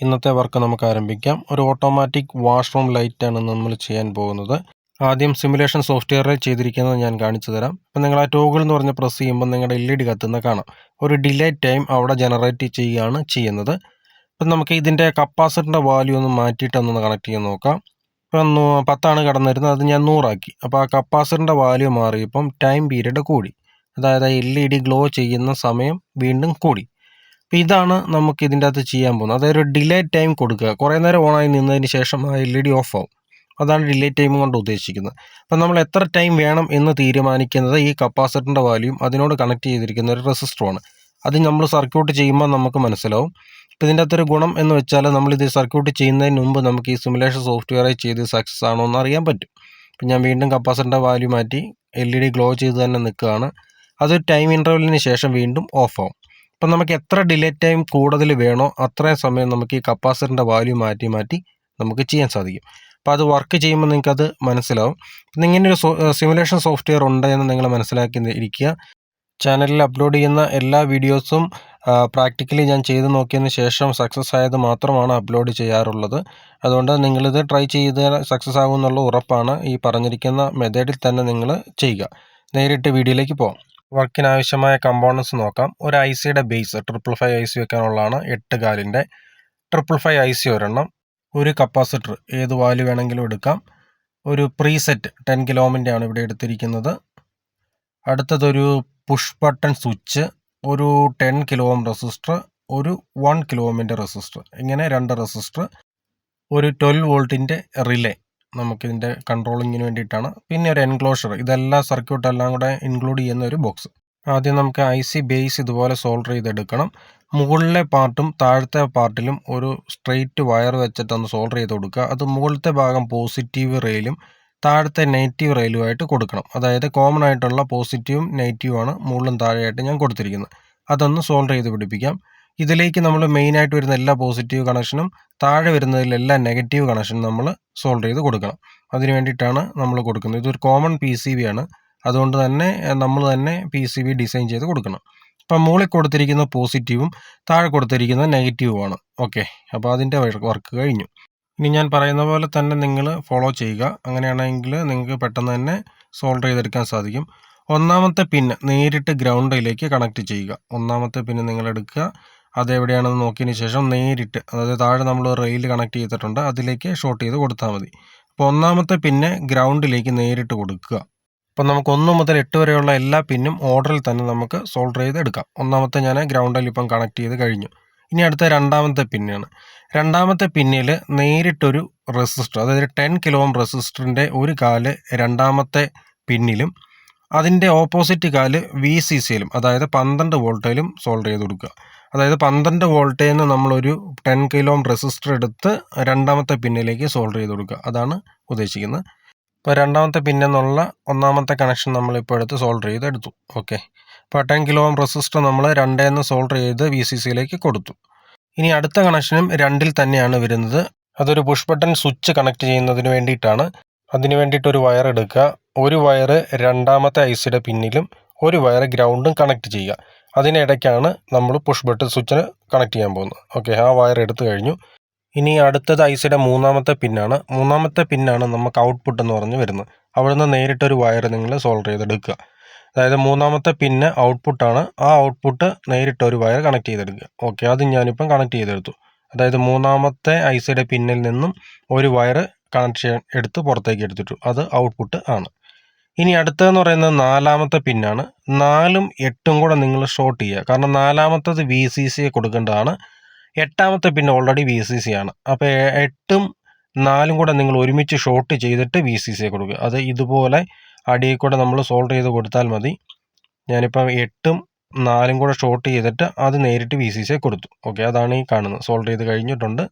ഇന്നത്തെ വർക്ക് നമുക്ക് ആരംഭിക്കാം. ഒരു ഓട്ടോമാറ്റിക് വാഷ്റൂം ലൈറ്റാണ് നമ്മൾ ചെയ്യാൻ പോകുന്നത്. ആദ്യം സിമുലേഷൻ സോഫ്റ്റ്വെയറിൽ ചെയ്തിരിക്കുന്നത് ഞാൻ കാണിച്ചു തരാം. അപ്പോൾ നിങ്ങൾ ആ ടോഗിൾ എന്ന് പറഞ്ഞ് പ്രസ് ചെയ്യുമ്പോൾ നിങ്ങളുടെ LED കത്തുന്ന കാണാം. ഒരു ഡിലേ ടൈം അവിടെ ജനറേറ്റ് ചെയ്യുകയാണ് ചെയ്യുന്നത്. അപ്പം നമുക്ക് ഇതിൻ്റെ കപ്പാസിറ്ററിൻ്റെ വാല്യൂ ഒന്ന് മാറ്റിയിട്ട് ഒന്ന് കണക്ട് ചെയ്യാൻ നോക്കാം. ഇപ്പം 10 കടന്നിരുന്നത്, അത് ഞാൻ 100 ആക്കി. അപ്പോൾ ആ കപ്പാസിറ്ററിൻ്റെ വാല്യൂ മാറിയപ്പം ടൈം പീരീഡ് കൂടി, അതായത് LED ഗ്ലോ ചെയ്യുന്ന സമയം വീണ്ടും കൂടി. അപ്പോൾ ഇതാണ് നമുക്ക് ഇതിൻ്റെ അകത്ത് ചെയ്യാൻ പോകുന്നത്. അതായത് ഒരു ഡിലേ ടൈം കൊടുക്കുക. കുറേ നേരം ഓണായി നിന്നതിന് ശേഷം ആ LED ഓഫ് ആവും. അതാണ് ഡിലേ ടൈം കൊണ്ട് ഉദ്ദേശിക്കുന്നത്. അപ്പം നമ്മൾ എത്ര ടൈം വേണം എന്ന് തീരുമാനിക്കുന്നത് ഈ കപ്പാസിറ്ററിൻ്റെ വാല്യൂം അതിനോട് കണക്ട് ചെയ്തിരിക്കുന്ന ഒരു റെസിസ്റ്ററുമാണ്. അത് നമ്മൾ സർക്യൂട്ട് ചെയ്യുമ്പോൾ നമുക്ക് മനസ്സിലാവും. അപ്പോൾ ഇതിൻ്റെ അകത്തൊരു ഗുണം എന്ന് വെച്ചാൽ നമ്മളിത് സർക്യൂട്ട് ചെയ്യുന്നതിന് മുമ്പ് നമുക്ക് ഈ സിമുലേഷൻ സോഫ്റ്റ്വെയറിൽ ചെയ്ത് സക്സസ് ആണോ എന്ന് അറിയാൻ പറ്റും. അപ്പം ഞാൻ വീണ്ടും കപ്പാസിറ്ററിൻ്റെ വാല്യൂ മാറ്റി LED ഗ്ലോ ചെയ്ത് തന്നെ നിൽക്കുകയാണ്. അതൊരു ടൈം ഇൻ്റർവെല്ലിന് ശേഷം വീണ്ടും ഓഫ് ആവും. അപ്പം നമുക്ക് എത്ര ഡിലേ ടൈം കൂടുതൽ വേണോ അത്രയും സമയം നമുക്ക് ഈ കപ്പാസിറ്ററിൻ്റെ വാല്യൂ മാറ്റി നമുക്ക് ചെയ്യാൻ സാധിക്കും. അപ്പോൾ അത് വർക്ക് ചെയ്യുമ്പോൾ നിങ്ങൾക്കത് മനസ്സിലാവും. അപ്പം ഇങ്ങനെയൊരു സിമുലേഷൻ സോഫ്റ്റ്വെയർ ഉണ്ട് എന്ന് നിങ്ങൾ മനസ്സിലാക്കി ഇരിക്കുക. ചാനലിൽ അപ്ലോഡ് ചെയ്യുന്ന എല്ലാ വീഡിയോസും പ്രാക്ടിക്കലി ഞാൻ ചെയ്ത് നോക്കിയതിന് ശേഷം സക്സസ് ആയത് മാത്രമാണ് അപ്ലോഡ് ചെയ്യാറുള്ളത്. അതുകൊണ്ട് നിങ്ങളിത് ട്രൈ ചെയ്ത് സക്സസ് ആകുമെന്നുള്ള ഉറപ്പാണ്. ഈ പറഞ്ഞിരിക്കുന്ന മെത്തേഡിൽ തന്നെ നിങ്ങൾ ചെയ്യുക. നേരിട്ട് വീഡിയോയിലേക്ക് പോകാം. വർക്കിനാവശ്യമായ കമ്പോണൻസ് നോക്കാം. ഒരു ICയുടെ ബേസ് 555 IC വെക്കാനുള്ളതാണ്. 8 കാലിൻ്റെ 555 IC ഒരെണ്ണം. ഒരു കപ്പാസിറ്റർ ഏത് വാല്യൂ വേണമെങ്കിലും എടുക്കാം. ഒരു പ്രീസെറ്റ് 10 കിലോമിൻ്റെ ആണ് ഇവിടെ എടുത്തിരിക്കുന്നത്. അടുത്തതൊരു പുഷ് ബട്ടൺ സ്വിച്ച്, ഒരു 10 കിലോ ഓം റെസിസ്റ്റർ, ഒരു 1 കിലോ ഓമിൻ്റെ റെസിസ്റ്റർ, ഇങ്ങനെ 2 റെസിസ്റ്റർ, ഒരു 12 വോൾട്ടിൻ്റെ റിലേ നമുക്കിതിൻ്റെ കൺട്രോളിങ്ങിന് വേണ്ടിയിട്ടാണ്. പിന്നെ ഒരു എൻക്ലോഷർ, ഇതെല്ലാം സർക്യൂട്ട് എല്ലാം കൂടെ ഇൻക്ലൂഡ് ചെയ്യുന്ന ഒരു ബോക്സ്. ആദ്യം നമുക്ക് IC ബേസ് ഇതുപോലെ സോൾഡർ ചെയ്തെടുക്കണം. മുകളിലെ പാർട്ടും താഴത്തെ പാർട്ടിലും ഒരു സ്ട്രെയിറ്റ് വയർ വെച്ചിട്ടൊന്ന് സോൾഡർ ചെയ്ത് കൊടുക്കുക. അത് മുകളിലത്തെ ഭാഗം പോസിറ്റീവ് റെയിലും താഴത്തെ നെഗറ്റീവ് റെയിലുമായിട്ട് കൊടുക്കണം. അതായത് കോമൺ ആയിട്ടുള്ള പോസിറ്റീവും നെഗറ്റീവും ആണ് മുകളിലും താഴെയായിട്ട് ഞാൻ കൊടുത്തിരിക്കുന്നത്. അതൊന്ന് സോൾഡർ ചെയ്ത് പിടിപ്പിക്കാം. ഇതിലേക്ക് നമ്മൾ മെയിനായിട്ട് വരുന്ന എല്ലാ പോസിറ്റീവ് കണക്ഷനും താഴെ വരുന്നതിലെല്ലാം നെഗറ്റീവ് കണക്ഷനും നമ്മൾ സോൾഡർ ചെയ്ത് കൊടുക്കണം. അതിന് വേണ്ടിയിട്ടാണ് നമ്മൾ കൊടുക്കുന്നത്. ഇതൊരു കോമൺ PCB ആണ്. അതുകൊണ്ട് തന്നെ നമ്മൾ തന്നെ PCB ഡിസൈൻ ചെയ്ത് കൊടുക്കണം. അപ്പം മുകളിൽ കൊടുത്തിരിക്കുന്ന പോസിറ്റീവും താഴെ കൊടുത്തിരിക്കുന്ന നെഗറ്റീവുമാണ്. ഓക്കെ, അപ്പോൾ അതിൻ്റെ വർക്ക് കഴിഞ്ഞു. ഇനി ഞാൻ പറയുന്ന പോലെ തന്നെ നിങ്ങൾ ഫോളോ ചെയ്യുക. അങ്ങനെയാണെങ്കിൽ നിങ്ങൾക്ക് പെട്ടെന്ന് തന്നെ സോൾഡർ ചെയ്തെടുക്കാൻ സാധിക്കും. ഒന്നാമത്തെ പിന്ന് നേരിട്ട് ഗ്രൗണ്ടിലേക്ക് കണക്ട് ചെയ്യുക. ഒന്നാമത്തെ പിന്ന് നിങ്ങൾ എടുക്കുക. അതെവിടെയാണെന്ന് നോക്കിയതിന് ശേഷം നേരിട്ട്, അതായത് താഴെ നമ്മൾ റെയിൽ കണക്ട് ചെയ്തിട്ടുണ്ട്, അതിലേക്ക് ഷോർട്ട് ചെയ്ത് കൊടുത്താൽ മതി. അപ്പോൾ ഒന്നാമത്തെ പിന്ന് ഗ്രൗണ്ടിലേക്ക് നേരിട്ട് കൊടുക്കുക. അപ്പം നമുക്ക് 1 മുതൽ 8 വരെയുള്ള എല്ലാ പിന്നും ഓർഡറിൽ തന്നെ നമുക്ക് സോൾഡർ ചെയ്ത് എടുക്കാം. ഒന്നാമത്തെ ഞാൻ ഗ്രൗണ്ടിൽ ഇപ്പം കണക്ട് ചെയ്ത് കഴിഞ്ഞു. ഇനി അടുത്ത രണ്ടാമത്തെ പിന്നാണ്. രണ്ടാമത്തെ പിന്നിൽ നേരിട്ടൊരു റെസിസ്റ്റർ, അതായത് 10 കിലോ ഓം റെസിസ്റ്ററിൻ്റെ ഒരു കാല് രണ്ടാമത്തെ പിന്നിലും അതിൻ്റെ ഓപ്പോസിറ്റ് കാല് VCCയിലും, അതായത് 12 വോൾട്ടിലും സോൾഡർ ചെയ്ത് കൊടുക്കുക. അതായത് 12 വോൾട്ടിൽ നിന്ന് നമ്മളൊരു 10 കിലോ ഓം റെസിസ്റ്റർ എടുത്ത് രണ്ടാമത്തെ പിന്നിലേക്ക് സോൾഡർ ചെയ്ത് കൊടുക്കുക. അതാണ് ഉദ്ദേശിക്കുന്നത്. ഇപ്പോൾ രണ്ടാമത്തെ പിന്നെന്നുള്ള ഒന്നാമത്തെ കണക്ഷൻ നമ്മളിപ്പോൾ എടുത്ത് സോൾഡർ ചെയ്തെടുത്തു. ഓക്കെ, അപ്പോൾ 10 കിലോ ഓം റെസിസ്റ്റർ നമ്മൾ 2 സോൾഡർ ചെയ്ത് VCCയിലേക്ക് കൊടുത്തു. ഇനി അടുത്ത കണക്ഷനും 2 തന്നെയാണ് വരുന്നത്. അതൊരു പുഷ് ബട്ടൺ സ്വിച്ച് കണക്ട് ചെയ്യുന്നതിന് വേണ്ടിയിട്ടാണ്. അതിന് വേണ്ടിയിട്ട് ഒരു വയർ എടുക്കുക. ഒരു വയർ രണ്ടാമത്തെ ICയുടെ പിന്നിലും ഒരു വയർ ഗ്രൗണ്ടും കണക്ട് ചെയ്യുക. അതിനിടയ്ക്കാണ് നമ്മൾ പുഷ് ബട്ടൺ സ്വിച്ചിന് കണക്ട് ചെയ്യാൻ പോകുന്നത്. ഓക്കെ, ആ വയർ എടുത്തു കഴിഞ്ഞു. ഇനി അടുത്തത് ICയുടെ മൂന്നാമത്തെ പിന്നാണ്. മൂന്നാമത്തെ പിന്നാണ് നമുക്ക് ഔട്ട്പുട്ട് എന്ന് പറഞ്ഞ് വരുന്നത്. അവിടുന്ന് നേരിട്ടൊരു വയർ നിങ്ങൾ സോൾഡർ ചെയ്തെടുക്കുക. അതായത് മൂന്നാമത്തെ പിന്ന് ഔട്ട്പുട്ടാണ്. ആ ഔട്ട്പുട്ട് നേരിട്ടൊരു വയർ കണക്ട് ചെയ്തെടുക്കുക. ഓക്കെ, അത് ഞാനിപ്പം കണക്ട് ചെയ്തെടുത്തു. അതായത് മൂന്നാമത്തെ ICയുടെ പിന്നിൽ നിന്നും ഒരു വയർ കണക്ഷൻ എടുത്ത് പുറത്തേക്ക് എടുത്തിട്ടു. അത് ഔട്ട്പുട്ട് ആണ്. ഇനി അടുത്തതെന്ന് പറയുന്നത് നാലാമത്തെ പിന്നാണ്. 4ഉം 8ഉം കൂടെ നിങ്ങൾ ഷോർട്ട് ചെയ്യുക. കാരണം നാലാമത്തത് VCC കൊടുക്കേണ്ടതാണ്. എട്ടാമത്തെ പിൻ ഓൾറെഡി VCC ആണ്. അപ്പോൾ 8ഉം 4ഉം കൂടെ നിങ്ങൾ ഒരുമിച്ച് ഷോർട്ട് ചെയ്തിട്ട് VCC കൊടുക്കുക. അത് ഇതുപോലെ അടിയിൽ കൂടെ നമ്മൾ സോൾഡർ ചെയ്ത് കൊടുത്താൽ മതി. ഞാനിപ്പം 8ഉം 4ഉം കൂടെ ഷോർട്ട് ചെയ്തിട്ട് അത് നേരിട്ട് VCC കൊടുത്തു. ഓക്കെ, അതാണ് ഈ കാണുന്നത്. സോൾഡർ ചെയ്ത് കഴിഞ്ഞിട്ടുണ്ട്.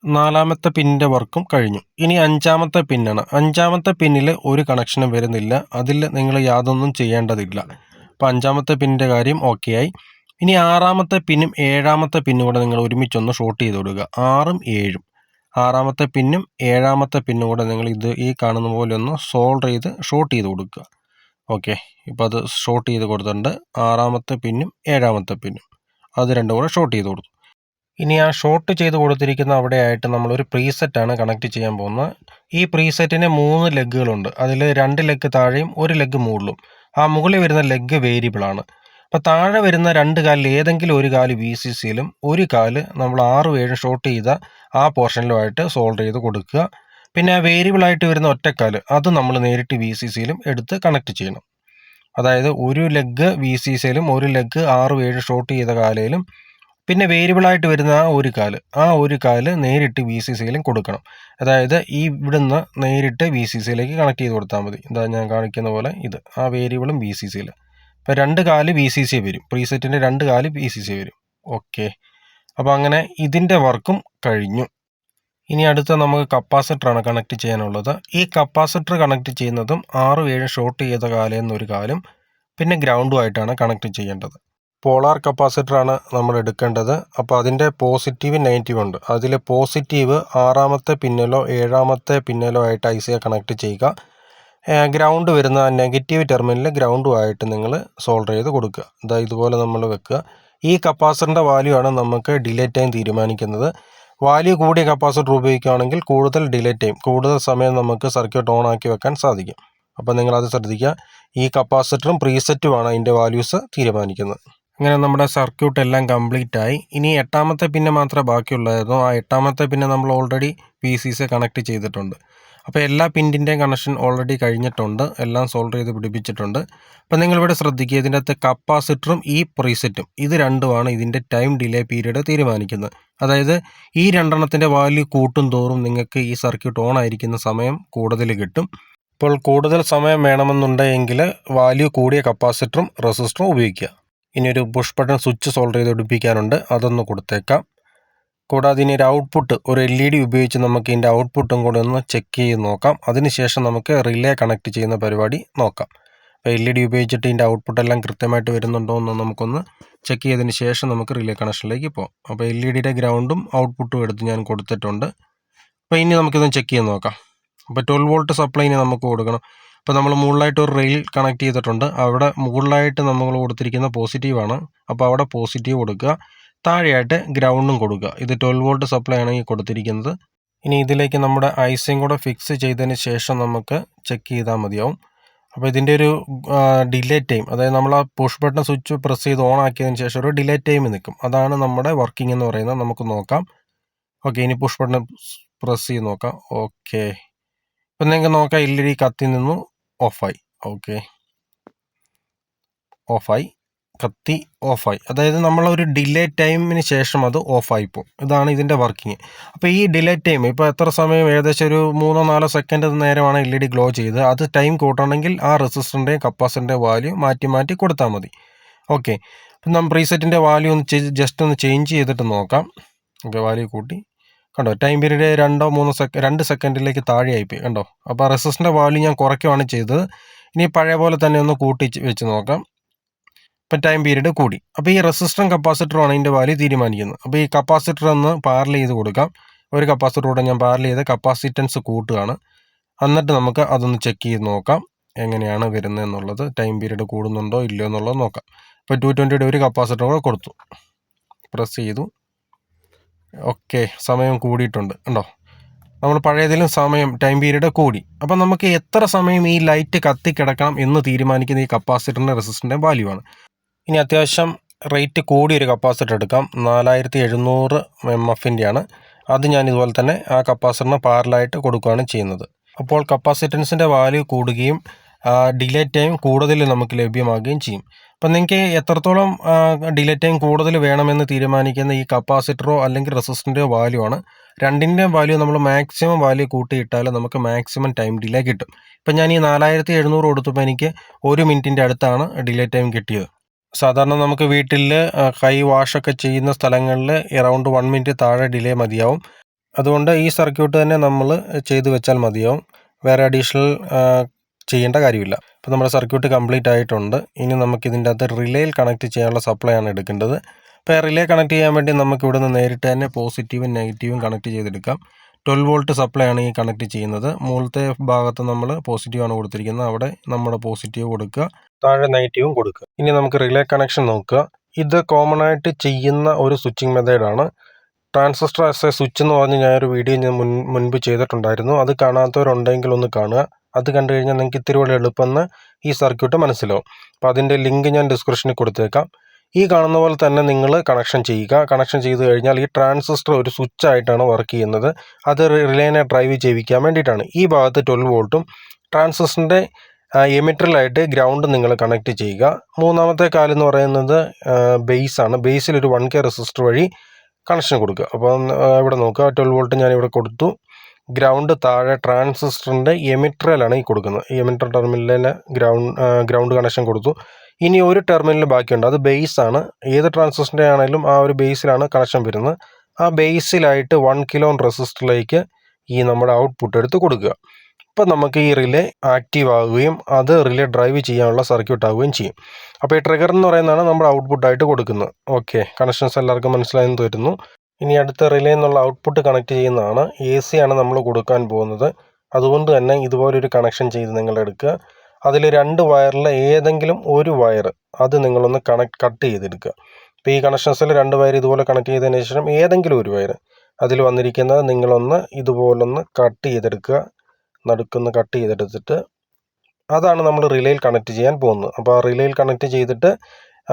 നാലാമത്തെ പിന്നിൻ്റെ വർക്കും കഴിഞ്ഞു. ഇനി അഞ്ചാമത്തെ പിന്നാണ്. അഞ്ചാമത്തെ പിന്നിൽ ഒരു കണക്ഷനും വരുന്നില്ല. അതിൽ നിങ്ങൾ യാതൊന്നും ചെയ്യേണ്ടതില്ല. അപ്പോൾ അഞ്ചാമത്തെ പിന്നിൻ്റെ കാര്യം ഓക്കെ ആയി. ഇനി ആറാമത്തെ പിന്നും ഏഴാമത്തെ പിന്നും കൂടെ നിങ്ങൾ ഒരുമിച്ചൊന്ന് ഷോർട്ട് ചെയ്ത് കൊടുക്കുക. 6ഉം 7ഉം, ആറാമത്തെ പിന്നും ഏഴാമത്തെ പിന്നും കൂടെ നിങ്ങൾ ഈ കാണുന്ന പോലെ ഒന്ന് സോൾഡർ ചെയ്ത് ഷോർട്ട് ചെയ്ത് കൊടുക്കുക. ഓക്കെ, ഇപ്പോൾ അത് ഷോർട്ട് ചെയ്ത് കൊടുത്തിട്ടുണ്ട്. ആറാമത്തെ പിന്നും ഏഴാമത്തെ പിന്നും അത് രണ്ടും കൂടെ ഷോർട്ട് ചെയ്ത് കൊടുത്തു. ഇനി ആ ഷോർട്ട് ചെയ്ത് കൊടുത്തിരിക്കുന്ന അവിടെയായിട്ട് നമ്മളൊരു പ്രീസെറ്റാണ് കണക്ട് ചെയ്യാൻ പോകുന്നത്. ഈ പ്രീസെറ്റിന് 3 ലെഗുകളുണ്ട്. അതിൽ 2 ലെഗ് താഴെയും 1 ലെഗ് മുകളിലും. ആ മുകളിൽ വരുന്ന ലെഗ് വേരിയബിളാണ്. അപ്പോൾ താഴെ വരുന്ന 2 കാലിൽ ഏതെങ്കിലും ഒരു കാല് VCCയിലും ഒരു കാല് നമ്മൾ 6 7 ഷോർട്ട് ചെയ്ത ആ പോർഷനിലുമായിട്ട് സോൾഡർ ചെയ്ത് കൊടുക്കുക. പിന്നെ ആ വേരിയബിളായിട്ട് വരുന്ന ഒറ്റക്കാല് അത് നമ്മൾ നേരിട്ട് VCCയിലും എടുത്ത് കണക്ട് ചെയ്യണം. അതായത് ഒരു ലെഗ് VCCയിലും ഒരു ലെഗ് 6 7 ഷോർട്ട് ചെയ്ത കാലയിലും പിന്നെ വേരിയബിളായിട്ട് വരുന്ന ആ ഒരു കാല് നേരിട്ട് VCCയിലും കൊടുക്കണം. അതായത് ഈ ഇവിടുന്ന് നേരിട്ട് VCCയിലേക്ക് കണക്ട് ചെയ്ത് കൊടുത്താൽ മതി. ഇതാ ഞാൻ കാണിക്കുന്ന പോലെ ഇത് ആ വേരിയബിളും VCCയിൽ. അപ്പോൾ 2 കാല് VCC വരും. പ്രീസെറ്റിൻ്റെ 2 കാല് VCC വരും. ഓക്കെ, അപ്പോൾ അങ്ങനെ ഇതിൻ്റെ വർക്കും കഴിഞ്ഞു. ഇനി അടുത്ത നമുക്ക് കപ്പാസിറ്ററാണ് കണക്ട് ചെയ്യാനുള്ളത്. ഈ കപ്പാസിറ്റർ കണക്ട് ചെയ്യുന്നതും 6 7 ഷോർട്ട് ചെയ്ത കാലെന്നൊരു കാലും പിന്നെ ഗ്രൗണ്ടുമായിട്ടാണ് കണക്ട് ചെയ്യേണ്ടത്. പോളാർ കപ്പാസിറ്ററാണ് നമ്മൾ എടുക്കേണ്ടത്. അപ്പോൾ അതിൻ്റെ പോസിറ്റീവ് നെഗറ്റീവ് ഉണ്ട്. അതിൽ പോസിറ്റീവ് 6ാമത്തെ പിന്നിലോ 7ാമത്തെ പിന്നിലോ ആയിട്ട് IC കണക്ട് ചെയ്യുക. ഗ്രൗണ്ട് വരുന്ന നെഗറ്റീവ് ടെർമിനൽ ഗ്രൗണ്ടുമായിട്ട് നിങ്ങൾ സോൾഡർ ചെയ്ത് കൊടുക്കുക. ഇതുപോലെ നമ്മൾ വെക്കുക. ഈ കപ്പാസിറ്ററിൻ്റെ വാല്യൂ ആണ് നമുക്ക് ഡിലേ ടൈം തീരുമാനിക്കുന്നത്. വാല്യൂ കൂടിയ കപ്പാസിറ്റർ ഉപയോഗിക്കുകയാണെങ്കിൽ കൂടുതൽ ഡിലേ ടൈം, കൂടുതൽ സമയം നമുക്ക് സർക്യൂട്ട് ഓൺ ആക്കി വെക്കാൻ സാധിക്കും. അപ്പോൾ നിങ്ങളത് ശ്രദ്ധിക്കുക. ഈ കപ്പാസിറ്ററും പ്രീസെറ്റുമാണ് അതിൻ്റെ വാല്യൂസ് തീരുമാനിക്കുന്നത്. അങ്ങനെ നമ്മുടെ സർക്യൂട്ട് എല്ലാം കംപ്ലീറ്റ് ആയി. ഇനി 8ാമത്തെ പിന്നെ മാത്രമേ ബാക്കിയുള്ളായിരുന്നു. ആ 8ാമത്തെ പിന്നെ നമ്മൾ ഓൾറെഡി VCC കണക്ട് ചെയ്തിട്ടുണ്ട്. അപ്പോൾ എല്ലാ പിന്നിൻ്റെയും കണക്ഷൻ ഓൾറെഡി കഴിഞ്ഞിട്ടുണ്ട്. എല്ലാം സോൾഡർ ചെയ്ത് പിടിപ്പിച്ചിട്ടുണ്ട്. അപ്പോൾ നിങ്ങളിവിടെ ശ്രദ്ധിക്കുക, ഇതിൻ്റെ അകത്ത് കപ്പാസിറ്ററും ഈ പ്രീസെറ്റും ഇത് രണ്ടുമാണ് ഇതിൻ്റെ ടൈം ഡിലേ പീരീഡ് തീരുമാനിക്കുന്നത്. അതായത് ഈ രണ്ടെണ്ണത്തിൻ്റെ വാല്യൂ കൂട്ടും തോറും നിങ്ങൾക്ക് ഈ സർക്യൂട്ട് ഓൺ ആയിരിക്കുന്ന സമയം കൂടുതൽ കിട്ടും. ഇപ്പോൾ കൂടുതൽ സമയം വേണമെന്നുണ്ടെങ്കിൽ വാല്യൂ കൂടിയ കപ്പാസിറ്ററും റെസിസ്റ്ററും ഉപയോഗിക്കുക. ഇനി ഒരു പുഷ് ബട്ടൺ സ്വിച്ച് സോൾഡർ ചെയ്ത് പിടിപ്പിക്കാനുണ്ട്, അതൊന്ന് കൊടുത്തേക്കാം. കൂടാതെ ഇനി ഒരു ഔട്ട്പുട്ട്, ഒരു LED ഉപയോഗിച്ച് നമുക്ക് ഇതിൻ്റെ ഔട്ട്പുട്ടും കൂടെ ഒന്ന് ചെക്ക് ചെയ്ത് നോക്കാം. അതിനുശേഷം നമുക്ക് റിലേ കണക്ട് ചെയ്യുന്ന പരിപാടി നോക്കാം. അപ്പോൾ LED ഉപയോഗിച്ചിട്ട് ഇതിൻ്റെ ഔട്ട്പുട്ടെല്ലാം കൃത്യമായിട്ട് വരുന്നുണ്ടോ എന്ന് നമുക്കൊന്ന് ചെക്ക് ചെയ്തതിന് ശേഷം നമുക്ക് റിലേ കണക്ഷനിലേക്ക് പോകാം. അപ്പോൾ LEDയുടെ ഗ്രൗണ്ടും ഔട്ട്പുട്ടും എടുത്ത് ഞാൻ കൊടുത്തിട്ടുണ്ട്. അപ്പോൾ ഇനി നമുക്കിതൊന്ന് ചെക്ക് ചെയ്ത് നോക്കാം. അപ്പോൾ 12 വോൾട്ട് സപ്ലൈ ഇനി നമുക്ക് കൊടുക്കണം. അപ്പോൾ നമ്മൾ മുകളിലായിട്ട് ഒരു റെയിൽ കണക്ട് ചെയ്തിട്ടുണ്ട്. അവിടെ മുകളിലായിട്ട് നമ്മൾ കൊടുത്തിരിക്കുന്ന പോസിറ്റീവാണ്. അപ്പോൾ അവിടെ പോസിറ്റീവ് കൊടുക്കുക. താഴെയായിട്ട് ഗ്രൗണ്ടും കൊടുക്കുക. ഇത് 12 വോൾട്ട് സപ്ലൈ ആണ് ഈ കൊടുത്തിരിക്കുന്നത്. ഇനി ഇതിലേക്ക് നമ്മുടെ ICയും കൂടെ ഫിക്സ് ചെയ്തതിന് ശേഷം നമുക്ക് ചെക്ക് ചെയ്താൽ മതിയാവും. അപ്പോൾ ഇതിൻ്റെ ഒരു ഡിലേ ടൈം, അതായത് നമ്മൾ ആ പുഷ് ബട്ടൺ സ്വിച്ച് പ്രസ് ചെയ്ത് ഓൺ ആക്കിയതിന് ശേഷം ഒരു ഡിലേ ടൈം നിൽക്കും. അതാണ് നമ്മുടെ വർക്കിംഗ് എന്ന് പറയുന്നത്. നമുക്ക് നോക്കാം. ഓക്കെ, ഇനി പുഷ് ബട്ടൺ പ്രസ് ചെയ്ത് നോക്കാം. ഓക്കെ, ഇപ്പം നിങ്ങൾക്ക് നോക്കാം LED കത്തി നിന്നു, ഓഫായി. ഓക്കെ, ഓഫായി, കത്തി ഓഫായി. അതായത് നമ്മളൊരു ഡിലേ ടൈമിന് ശേഷം അത് ഓഫായിപ്പോവും. ഇതാണ് ഇതിൻ്റെ വർക്കിംഗ്. അപ്പോൾ ഈ ഡിലേ ടൈം ഇപ്പോൾ എത്ര സമയം, ഏകദേശം ഒരു 3 4 സെക്കൻഡ് നേരമാണ് LED ഗ്ലോ ചെയ്ത്. അത് ടൈം കൂട്ടണമെങ്കിൽ ആ റെസിസ്റ്ററിൻ്റെയും കപ്പാസിറ്ററിൻ്റെ വാല്യൂ മാറ്റി മാറ്റി കൊടുത്താൽ മതി. ഓക്കെ, അപ്പം നമ്മൾ പ്രീസെറ്റിൻ്റെ വാല്യൂ ഒന്ന് ജസ്റ്റ് ഒന്ന് ചേഞ്ച് ചെയ്തിട്ട് നോക്കാം. ഓക്കെ, വാല്യൂ കൂട്ടി, കണ്ടോ ടൈം പീരീഡ് 2 സെക്കൻഡിലേക്ക് താഴെയായിപ്പോയി, കണ്ടോ. അപ്പോൾ റെസിസ്റ്ററിൻ്റെ വാല്യൂ ഞാൻ കുറയ്ക്കുകയാണ് ചെയ്തത്. ഇനി പഴയ പോലെ തന്നെ ഒന്ന് കൂട്ടി വെച്ച് നോക്കാം. ഇപ്പം ടൈം പീരീഡ് കൂടി. അപ്പോൾ ഈ റെസിസ്റ്ററും കപ്പാസിറ്ററുമാണ് ഇതിൻ്റെ വാല്യൂ തീരുമാനിക്കുന്നത്. അപ്പോൾ ഈ കപ്പാസിറ്റർ ഒന്ന് പാരലൽ ചെയ്ത് കൊടുക്കാം. ഒരു കപ്പാസിറ്ററൂടെ ഞാൻ പാരലൽ ചെയ്ത് കപ്പാസിറ്റൻസ് കൂട്ടുകയാണ്. എന്നിട്ട് നമുക്ക് അതൊന്ന് ചെക്ക് ചെയ്ത് നോക്കാം എങ്ങനെയാണ് വരുന്നത് എന്നുള്ളത്. ടൈം പീരീഡ് കൂടുന്നുണ്ടോ ഇല്ലയോ എന്നുള്ളത് നോക്കാം. ഇപ്പോൾ 220 ഒരു കപ്പാസിറ്റർ കൂടെ കൊടുത്തു, പ്രസ് ചെയ്തു. ഓക്കെ, സമയം കൂടിയിട്ടുണ്ട്, ഉണ്ടോ. നമ്മൾ പഴയതിലും സമയം ടൈം പീരീഡ് കൂടി. അപ്പം നമുക്ക് എത്ര സമയം ഈ ലൈറ്റ് കത്തിക്കിടക്കണം എന്ന് തീരുമാനിക്കുന്ന ഈ കപ്പാസിറ്ററിൻ്റെ റെസിസ്റ്ററിൻ്റെ വാല്യൂ ആണ്. ഇനി അത്യാവശ്യം റേറ്റ് കൂടിയൊരു കപ്പാസിറ്റർ എടുക്കാം. 4700 mFൻ്റെയാണ്. അത് ഞാൻ ഇതുപോലെ തന്നെ ആ കപ്പാസിറ്ററിന് പാരലായിട്ട് കൊടുക്കുകയാണ് ചെയ്യുന്നത്. അപ്പോൾ കപ്പാസിറ്റൻസിൻ്റെ വാല്യൂ കൂടുകയും ഡിലേ ടൈം കൂടുതൽ നമുക്ക് ലഭ്യമാകുകയും ചെയ്യും. അപ്പം നിങ്ങൾക്ക് എത്രത്തോളം ഡിലേ ടൈം കൂടുതൽ വേണമെന്ന് തീരുമാനിക്കുന്ന ഈ കപ്പാസിറ്ററോ അല്ലെങ്കിൽ റെസിസ്റ്ററിൻ്റെയോ വാല്യൂ ആണ്. രണ്ടിൻ്റെയും വാല്യൂ നമ്മൾ മാക്സിമം വാല്യൂ കൂട്ടിയിട്ടാൽ നമുക്ക് മാക്സിമം ടൈം ഡിലേ കിട്ടും. ഇപ്പം ഞാൻ ഈ 4700 കൊടുത്തപ്പോൾ എനിക്ക് 1 മിനിറ്റിൻ്റെ അടുത്താണ് ഡിലേ ടൈം കിട്ടിയത്. സാധാരണ നമുക്ക് വീട്ടിൽ കൈ വാഷൊക്കെ ചെയ്യുന്ന സ്ഥലങ്ങളിൽ അറൗണ്ട് 1 മിനിറ്റ് താഴെ ഡിലേ മതിയാവും. അതുകൊണ്ട് ഈ സർക്യൂട്ട് തന്നെ നമ്മൾ ചെയ്തു വെച്ചാൽ മതിയാവും. വേറെ അഡീഷണൽ ചെയ്യേണ്ട കാര്യമില്ല. അപ്പോൾ നമ്മുടെ സർക്യൂട്ട് കംപ്ലീറ്റ് ആയിട്ടുണ്ട്. ഇനി നമുക്കിതിൻ്റെ അകത്ത് റിലേയിൽ കണക്ട് ചെയ്യാനുള്ള സപ്ലൈ ആണ് എടുക്കേണ്ടത്. അപ്പോൾ റിലേ കണക്ട് ചെയ്യാൻ വേണ്ടി നമുക്ക് ഇവിടെ നിന്ന് നേരിട്ട് തന്നെ പോസിറ്റീവും നെഗറ്റീവും കണക്ട് ചെയ്തെടുക്കാം. 12 വോൾട്ട് സപ്ലൈ ആണ് ഈ കണക്ട് ചെയ്യുന്നത്. മുകളിലത്തെ ഭാഗത്ത് നമ്മൾ പോസിറ്റീവാണ് കൊടുത്തിരിക്കുന്നത്. അവിടെ നമ്മുടെ പോസിറ്റീവ് കൊടുക്കുക, താഴെ നെഗറ്റീവും കൊടുക്കുക. ഇനി നമുക്ക് റിലേ കണക്ഷൻ നോക്കുക. ഇത് കോമൺ ആയിട്ട് ചെയ്യുന്ന ഒരു സ്വിച്ചിങ് മെത്തേഡാണ്. ട്രാൻസിസ്റ്റർ ആസ് എ സ്വിച്ച് എന്ന് പറഞ്ഞ് ഞാനൊരു വീഡിയോ ഞാൻ മുൻപ് ചെയ്തിട്ടുണ്ടായിരുന്നു. അത് കാണാത്തവരുണ്ടെങ്കിൽ ഒന്ന് കാണുക. അത് കണ്ടു കഴിഞ്ഞാൽ നിങ്ങൾക്ക് ഇത്തിരി കൂടെ എളുപ്പമെന്ന് ഈ സർക്യൂട്ട് മനസ്സിലാവും. അപ്പോൾ അതിൻ്റെ ലിങ്ക് ഞാൻ ഡിസ്ക്രിപ്ഷനിൽ കൊടുത്തേക്കാം. ഈ കാണുന്ന പോലെ തന്നെ നിങ്ങൾ കണക്ഷൻ ചെയ്യുക. കണക്ഷൻ ചെയ്ത് കഴിഞ്ഞാൽ ഈ ട്രാൻസിസ്റ്റർ ഒരു സ്വിച്ച് ആയിട്ടാണ് വർക്ക് ചെയ്യുന്നത്. അത് റിലേനെ ഡ്രൈവ് ചെയ്യിക്കാൻ വേണ്ടിയിട്ടാണ്. ഈ ഭാഗത്ത് 12 വോൾട്ടും ട്രാൻസിസ്റ്ററിൻ്റെ എമിറ്ററിലായിട്ട് ഗ്രൗണ്ട് നിങ്ങൾ കണക്ട് ചെയ്യുക. മൂന്നാമത്തെ കാലെന്ന് പറയുന്നത് ബേസ് ആണ്. ബേസിൽ ഒരു 1K റെസിസ്റ്റർ വഴി കണക്ഷൻ കൊടുക്കുക. അപ്പം ഇവിടെ നോക്കുക, 12 വോൾട്ട് ഞാനിവിടെ കൊടുത്തു. ഗ്രൗണ്ട് താഴെ ട്രാൻസിസ്റ്ററിൻ്റെ എമിറ്ററിലാണ് ഈ കൊടുക്കുന്നത്. ഈ എമിറ്റർ ടെർമിനലിൽ ഗ്രൗണ്ട് കണക്ഷൻ കൊടുത്തു. ഇനി ഒരു ടെർമിനൽ ബാക്കിയുണ്ട്, അത് ബേസ് ആണ്. ഏത് ട്രാൻസിസ്റ്ററിൻ്റെ ആണെങ്കിലും ആ ഒരു ബേസിലാണ് കണക്ഷൻ വരുന്നത്. ആ ബേസിലായിട്ട് 1 കിലോ റെസിസ്റ്ററിലേക്ക് ഈ നമ്മുടെ ഔട്ട്പുട്ട് എടുത്ത് കൊടുക്കുക. ഇപ്പം നമുക്ക് ഈ റിലേ ആക്റ്റീവ് ആവുകയും അത് റിലേ ഡ്രൈവ് ചെയ്യാനുള്ള സർക്യൂട്ട് ആവുകയും ചെയ്യും. അപ്പോൾ ഈ ട്രിഗർ എന്ന് പറയുന്നതാണ് നമ്മുടെ ഔട്ട്പുട്ടായിട്ട് കൊടുക്കുന്നത്. ഓക്കെ, കണക്ഷൻസ് എല്ലാവർക്കും മനസ്സിലായെന്ന് തോന്നുന്നു. ഇനി അടുത്ത റിലേ എന്നുള്ള ഔട്ട്പുട്ട് കണക്ട് ചെയ്യുന്നതാണ്. AC ആണ് നമ്മൾ കൊടുക്കാൻ പോകുന്നത്. അതുകൊണ്ട് തന്നെ ഇതുപോലൊരു കണക്ഷൻ ചെയ്ത് നിങ്ങൾ എടുക്കുക. അതിൽ 2 വയറിൽ ഏതെങ്കിലും ഒരു വയർ അത് നിങ്ങളൊന്ന് കട്ട് ചെയ്തെടുക്കുക. ഇപ്പോൾ ഈ കണക്ഷൻസിൽ 2 വയർ ഇതുപോലെ കണക്ട് ചെയ്തതിന് ശേഷം ഏതെങ്കിലും ഒരു വയർ അതിൽ വന്നിരിക്കുന്നത് നിങ്ങളൊന്ന് ഇതുപോലൊന്ന് കട്ട് ചെയ്തെടുക്കുക. നടുക്കൊന്ന് കട്ട് ചെയ്തെടുത്തിട്ട് അതാണ് നമ്മൾ റിലേയിൽ കണക്ട് ചെയ്യാൻ പോകുന്നത്. അപ്പോൾ ആ റിലേയിൽ കണക്ട് ചെയ്തിട്ട്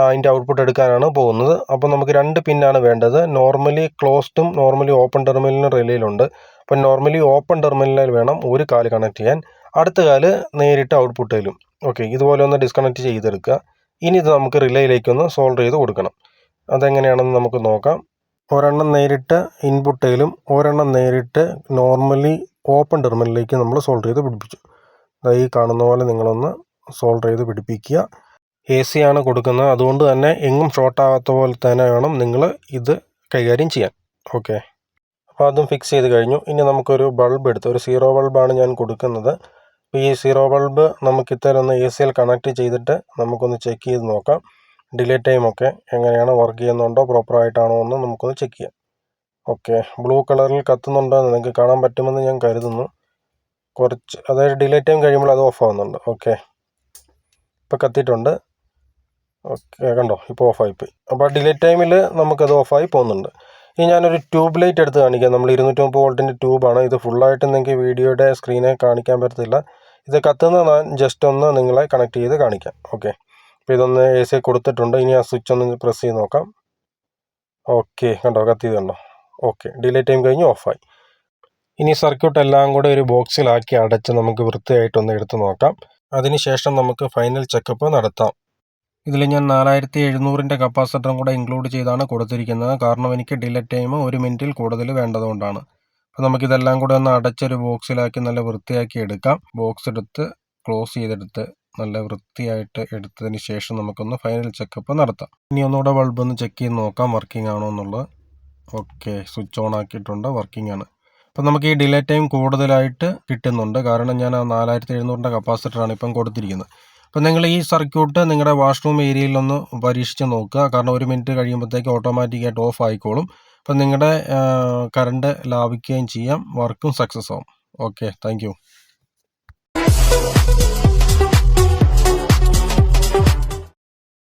അതിൻ്റെ ഔട്ട്പുട്ട് എടുക്കാനാണ് പോകുന്നത്. അപ്പോൾ നമുക്ക് 2 പിന്നാണ് വേണ്ടത്. നോർമലി ക്ലോസ്ഡും നോർമലി ഓപ്പൺ ടെർമിനലും റിലേയിലുണ്ട്. അപ്പം നോർമലി ഓപ്പൺ ടെർമിനലിൽ വേണം ഒരു കാല് കണക്ട് ചെയ്യാൻ, അടുത്ത കാല് നേരിട്ട് ഔട്ട്പുട്ടിലും. ഓക്കെ, ഇതുപോലെ ഒന്ന് ഡിസ്കണക്ട് ചെയ്തെടുക്കുക. ഇനി ഇത് നമുക്ക് റിലേയിലേക്കൊന്ന് സോൾവ് ചെയ്ത് കൊടുക്കണം. അതെങ്ങനെയാണെന്ന് നമുക്ക് നോക്കാം. ഒരെണ്ണം നേരിട്ട് ഇൻപുട്ടിലും ഒരെണ്ണം നേരിട്ട് നോർമലി ഓപ്പൺ ടെർമിനലിലേക്ക് നമ്മൾ സോൾവ് ചെയ്ത് പിടിപ്പിച്ചു. ഈ കാണുന്ന പോലെ നിങ്ങളൊന്ന് സോൾവ് ചെയ്ത് പിടിപ്പിക്കുക. AC ആണ് കൊടുക്കുന്നത്, അതുകൊണ്ട് തന്നെ എങ്ങും ഷോർട്ട് ആകാത്ത പോലെ തന്നെ വേണം നിങ്ങൾ ഇത് കൈകാര്യം ചെയ്യാൻ. ഓക്കെ, അപ്പോൾ അതും ഫിക്സ് ചെയ്ത് കഴിഞ്ഞു. ഇനി നമുക്കൊരു ബൾബ് എടുത്ത്, ഒരു 0 ബൾബാണ് ഞാൻ കൊടുക്കുന്നത്. അപ്പോൾ ഈ 0 ബൾബ് നമുക്ക് ഇത്തരം ഒന്ന് ACയിൽ കണക്ട് ചെയ്തിട്ട് നമുക്കൊന്ന് ചെക്ക് ചെയ്ത് നോക്കാം. ഡിലേ ടൈമൊക്കെ എങ്ങനെയാണ്, വർക്ക് ചെയ്യുന്നുണ്ടോ, പ്രോപ്പറായിട്ടാണോ എന്ന് നമുക്കൊന്ന് ചെക്ക് ചെയ്യാം. ഓക്കെ, ബ്ലൂ കളറിൽ കത്തുന്നുണ്ടോ എന്ന് നിങ്ങൾക്ക് കാണാൻ പറ്റുമെന്ന് ഞാൻ കരുതുന്നു. കുറച്ച്, അതായത് ഡിലേ ടൈം കഴിയുമ്പോൾ അത് ഓഫ് ആവുന്നുണ്ട്. ഓക്കെ, ഇപ്പോൾ കത്തിയിട്ടുണ്ട്. ഓക്കെ, കണ്ടോ, ഇപ്പോൾ ഓഫായിപ്പോയി. അപ്പോൾ ഡിലേ ടൈമിൽ നമുക്കത് ഓഫായി പോകുന്നുണ്ട്. ഇനി ഞാനൊരു ട്യൂബ് ലൈറ്റ് എടുത്ത് കാണിക്കാം. നമ്മൾ 230 വോൾട്ടിൻ്റെ ട്യൂബാണ് ഇത്. ഫുള്ളായിട്ട് നിങ്ങൾക്ക് വീഡിയോയുടെ സ്ക്രീനെ കാണിക്കാൻ പറ്റത്തില്ല. ഇത് കത്തുന്ന ഞാൻ ജസ്റ്റ് ഒന്ന് നിങ്ങളെ കണക്ട് ചെയ്ത് കാണിക്കാം. ഓക്കെ, അപ്പോൾ ഇതൊന്ന് AC കൊടുത്തിട്ടുണ്ട്. ഇനി ആ സ്വിച്ച് ഒന്ന് പ്രസ് ചെയ്ത് നോക്കാം. ഓക്കെ, കണ്ടോ, കത്തിയത് കണ്ടോ. ഓക്കെ, ഡിലേ ടൈം കഴിഞ്ഞ് ഓഫായി. ഇനി സർക്യൂട്ട് എല്ലാം കൂടെ ഒരു ബോക്സിലാക്കി അടച്ച് നമുക്ക് വൃത്തിയായിട്ടൊന്ന് എടുത്ത് നോക്കാം. അതിനുശേഷം നമുക്ക് ഫൈനൽ ചെക്കപ്പ് നടത്താം. ഇതിൽ ഞാൻ 4700-ൻ്റെ കപ്പാസിറ്ററും കൂടെ ഇൻക്ലൂഡ് ചെയ്താണ് കൊടുത്തിരിക്കുന്നത്. കാരണം എനിക്ക് ഡിലേ ടൈം 1 മിനിറ്റിൽ കൂടുതൽ വേണ്ടതുകൊണ്ടാണ്. അപ്പോൾ നമുക്കിതെല്ലാം കൂടെ ഒന്ന് അടച്ചൊരു ബോക്സിലാക്കി നല്ല വൃത്തിയാക്കി എടുക്കാം. ബോക്സ് എടുത്ത് ക്ലോസ് ചെയ്തെടുത്ത് നല്ല വൃത്തിയായിട്ട് എടുത്തതിന് ശേഷം നമുക്കൊന്ന് ഫൈനൽ ചെക്കപ്പ് നടത്താം. ഇനി ഒന്നുകൂടെ ബൾബ് ഒന്ന് ചെക്ക് ചെയ്ത് നോക്കാം വർക്കിംഗ് ആണോ എന്നുള്ളത്. ഓക്കെ, സ്വിച്ച് ഓൺ ആക്കിയിട്ടുണ്ട്, വർക്കിംഗ് ആണ്. അപ്പോൾ നമുക്ക് ഈ ഡിലേ ടൈം കൂടുതലായിട്ട് കിട്ടുന്നുണ്ട്. കാരണം ഞാൻ ആ 4700-ൻ്റെ കപ്പാസിറ്ററാണ് ഇപ്പം കൊടുത്തിരിക്കുന്നത്. അപ്പോൾ നിങ്ങൾ ഈ സർക്യൂട്ട് നിങ്ങളുടെ വാഷ്റൂം ഏരിയയിലൊന്ന് പരീക്ഷിച്ച് നോക്കുക. കാരണം 1 മിനിറ്റ് കഴിയുമ്പോഴത്തേക്ക് ഓട്ടോമാറ്റിക്കായിട്ട് ഓഫ് ആയിക്കോളും. അപ്പം നിങ്ങളുടെ കറണ്ട് ലാഭിക്കുകയും ചെയ്യാം, വർക്കും സക്സസ് ആവും. Okay, thank you.